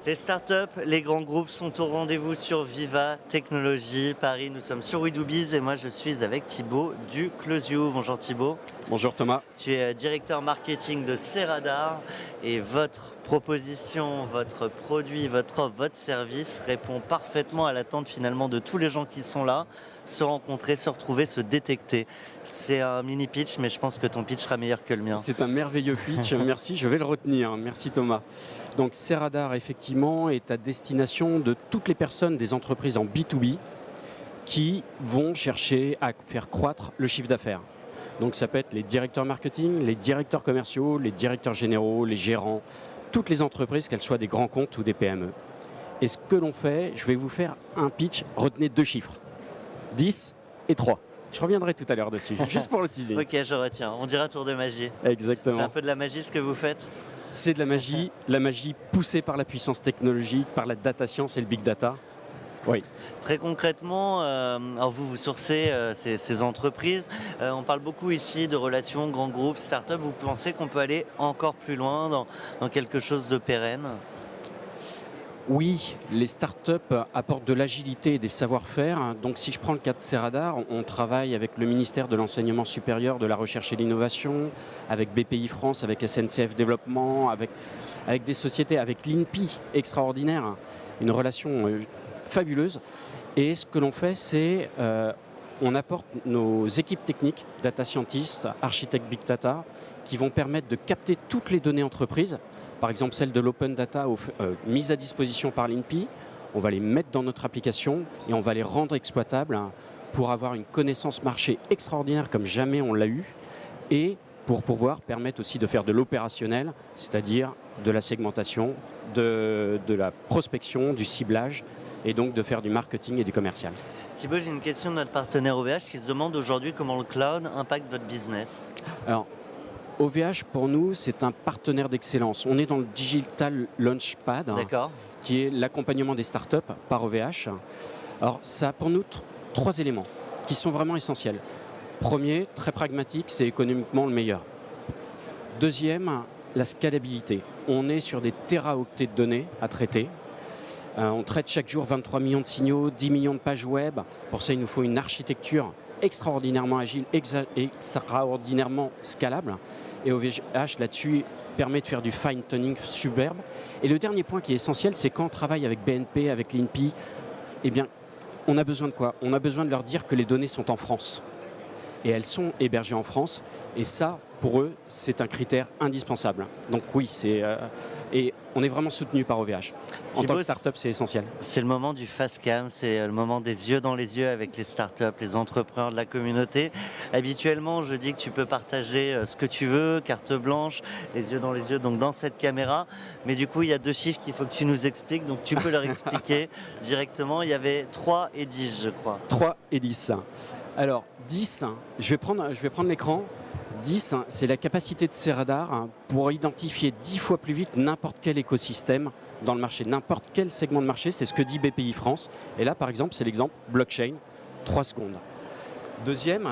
Les startups, les grands groupes sont au rendez-vous sur Viva Technologies Paris. Nous sommes sur We Do Biz et moi je suis avec Thibaut du Close You. Bonjour Thibaut. Bonjour Thomas. Tu es directeur marketing de Ceradar et votre proposition, votre produit, votre offre, votre service répond parfaitement à l'attente finalement de tous les gens qui sont là, se rencontrer, se retrouver, se détecter. C'est un mini pitch, mais je pense que ton pitch sera meilleur que le mien. C'est un merveilleux pitch, merci, je vais le retenir. Merci Thomas. Donc Ceradar effectivement est à destination de toutes les personnes des entreprises en B2B qui vont chercher à faire croître le chiffre d'affaires. Donc ça peut être les directeurs marketing, les directeurs commerciaux, les directeurs généraux, les gérants, toutes les entreprises, qu'elles soient des grands comptes ou des PME. Et ce que l'on fait, je vais vous faire un pitch, retenez 2 chiffres, 10 et 3. Je reviendrai tout à l'heure dessus, juste pour le teasing. Ok, je retiens. On dirait tour de magie. Exactement. C'est un peu de la magie ce que vous faites? C'est de la magie poussée par la puissance technologique, par la data science et le big data. Oui. Très concrètement, alors vous sourcez ces entreprises. On parle beaucoup ici de relations grands groupes, start-up. Vous pensez qu'on peut aller encore plus loin dans quelque chose de pérenne? Oui, les startups apportent de l'agilité et des savoir-faire. Donc si je prends le cas de Ceradar, on travaille avec le ministère de l'Enseignement supérieur, de la Recherche et de l'Innovation, avec BPI France, avec SNCF Développement, avec des sociétés, avec l'INPI, extraordinaire, une relation fabuleuse. Et ce que l'on fait, c'est on apporte nos équipes techniques, data scientists, architectes big data, qui vont permettre de capter toutes les données entreprises. Par exemple, celle de l'open data mise à disposition par l'INPI, on va les mettre dans notre application et on va les rendre exploitables pour avoir une connaissance marché extraordinaire comme jamais on l'a eu et pour pouvoir permettre aussi de faire de l'opérationnel, c'est-à-dire de la segmentation, de la prospection, du ciblage et donc de faire du marketing et du commercial. Thibaut, j'ai une question de notre partenaire OVH qui se demande aujourd'hui comment le cloud impacte votre business. Alors, OVH, pour nous, c'est un partenaire d'excellence. On est dans le Digital Launchpad, qui est l'accompagnement des startups par OVH. Alors, ça a pour nous 3 éléments qui sont vraiment essentiels. Premier, très pragmatique, c'est économiquement le meilleur. Deuxième, la scalabilité. On est sur des téraoctets de données à traiter. On traite chaque jour 23 millions de signaux, 10 millions de pages web. Pour ça, il nous faut une architecture extraordinairement agile, extraordinairement scalable. Et OVH là-dessus permet de faire du fine-tuning superbe. Et le dernier point qui est essentiel, c'est quand on travaille avec BNP, avec l'INPI, eh bien, on a besoin de quoi? On a besoin de leur dire que les données sont en France. Et elles sont hébergées en France. Et ça, pour eux, c'est un critère indispensable. Donc oui, et on est vraiment soutenu par OVH. En tant que start-up, c'est essentiel. C'est le moment du face cam, c'est le moment des yeux dans les yeux avec les startups, les entrepreneurs de la communauté. Habituellement, je dis que tu peux partager ce que tu veux, carte blanche, les yeux dans les yeux, donc dans cette caméra. Mais du coup, il y a 2 chiffres qu'il faut que tu nous expliques, donc tu peux leur expliquer directement. Il y avait 3 et 10, je crois. 3 et 10. Alors, 10, je vais prendre l'écran. 10, c'est la capacité de Ceradar pour identifier 10 fois plus vite n'importe quel écosystème dans le marché, n'importe quel segment de marché, c'est ce que dit BPI France. Et là, par exemple, c'est l'exemple blockchain, 3 secondes. Deuxième,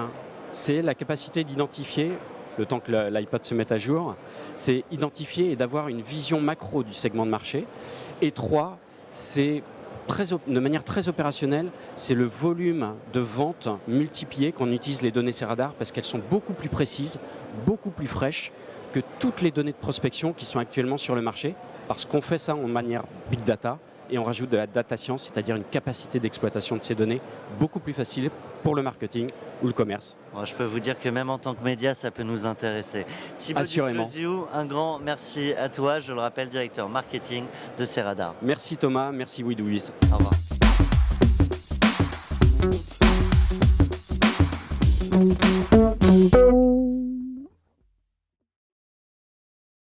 c'est la capacité d'identifier, le temps que l'iPad se mette à jour, c'est identifier et d'avoir une vision macro du segment de marché. Et 3, c'est de manière très opérationnelle, c'est le volume de vente multiplié qu'on utilise les données Ceradar parce qu'elles sont beaucoup plus précises, beaucoup plus fraîches que toutes les données de prospection qui sont actuellement sur le marché parce qu'on fait ça en manière big data et on rajoute de la data science, c'est-à-dire une capacité d'exploitation de ces données beaucoup plus facile pour le marketing ou le commerce. Bon, je peux vous dire que même en tant que média, ça peut nous intéresser. Thibaut du Close You, un grand merci à toi, je le rappelle, directeur marketing de Ceradar. Merci Thomas, merci We Do Biz. Au revoir.